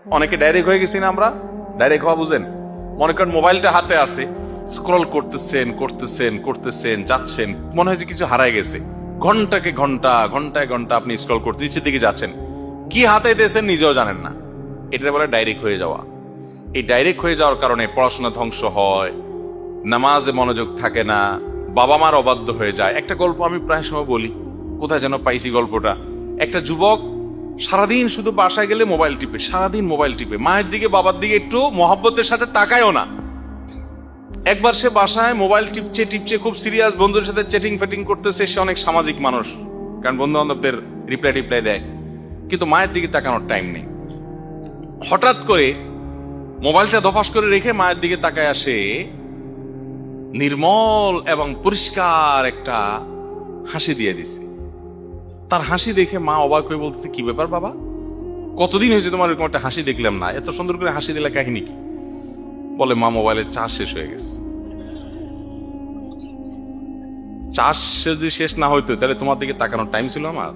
অনেকে ডাইরেক্ট হয়ে গেছি না আমরা? ডাইরেক্ট হওয়া বুঝেন? মনে করেন মোবাইলটা হাতে আছে, স্ক্রল করতেছেন করতেছেন করতেছেন, যাচ্ছেন, মনে হয় যে কিছু হারায় গেছে। ঘন্টাকে ঘন্টা, ঘন্টায় ঘন্টা আপনি স্ক্রল করতে নিচের দিকে যাচ্ছেন, কি হাতে দিয়েছেন নিজেও জানেন না। এটা বলে ডাইরেক্ট হয়ে যাওয়া। এই ডাইরেক্ট হয়ে যাওয়ার কারণে পড়াশোনা ধ্বংস হয়, নামাজে মনোযোগ থাকে না, বাবা মার অবাধ্য হয়ে যায়। একটা গল্প আমি প্রায় সময় বলি, কোথায় যেন পাইছি গল্পটা। একটা যুবক সারাদিন শুধু বাসায় গেলে মোবাইল টিপে, সারাদিন মোবাইল টিপে, মায়ের দিকে বাবার দিকে একটু মহব্বতের সাথে তাকায়ও না। একবার সে বাসায় মোবাইল টিপছে টিপছে, খুব সিরিয়াস, বন্ধুদের সাথে চ্যাটিং ফ্যাটিং করতেছে। সে অনেক সামাজিক মানুষ, কারণ বন্ধু বান্ধবদের রিপ্লাই টিপ্লাই দেয়, কিন্তু মায়ের দিকে তাকানোর টাইম নেই। হঠাৎ করে মোবাইলটা ধপাস করে রেখে মায়ের দিকে তাকায় আসে, নির্মল এবং পরিষ্কার একটা হাসি দিয়ে দিছে। তার হাসি দেখে মা অবাক হয়ে বলতেছে, কি ব্যাপার বাবা, কতদিন হয়েছে তোমার এরকম একটা হাসি দেখলাম না, এত সুন্দর করে হাসি দিলে কাহিনী কি? বলে, মা মোবাইলের চার্জ শেষ হয়ে গেছে। চার্জ যদি শেষ না হইতো তাহলে তোমার দিকে তাকানোর টাইম ছিল আমার?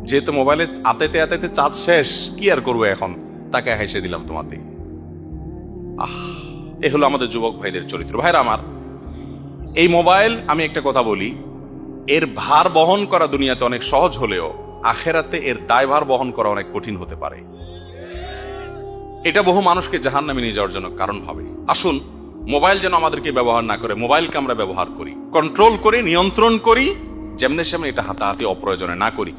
যেহেতু মোবাইলে আতাইতে আতাইতে চার্জ শেষ, কি আর করবো এখন, তাকে হেসে দিলাম তোমার দিকে। এ হলো আমাদের যুবক ভাইদের চরিত্র। ভাইরা আমার, এই মোবাইল, আমি একটা কথা বলি, এর ভার বহন করা দুনিয়াতে অনেক সহজ হলেও আখেরাতে এর দায়ভার বহন করা অনেক কঠিন হতে পারে। এটা বহু মানুষকে জাহান্নামে নিয়ে যাওয়ার জন্য কারণ হবে। আসুন, মোবাইল যেন আমাদেরকে ব্যবহার না করে, মোবাইলকে আমরা ব্যবহার করি, কন্ট্রোল করি, নিয়ন্ত্রণ করি, যেমনি সেমনি এটা হাতাহাতি অপ্রয়োজনে না করি।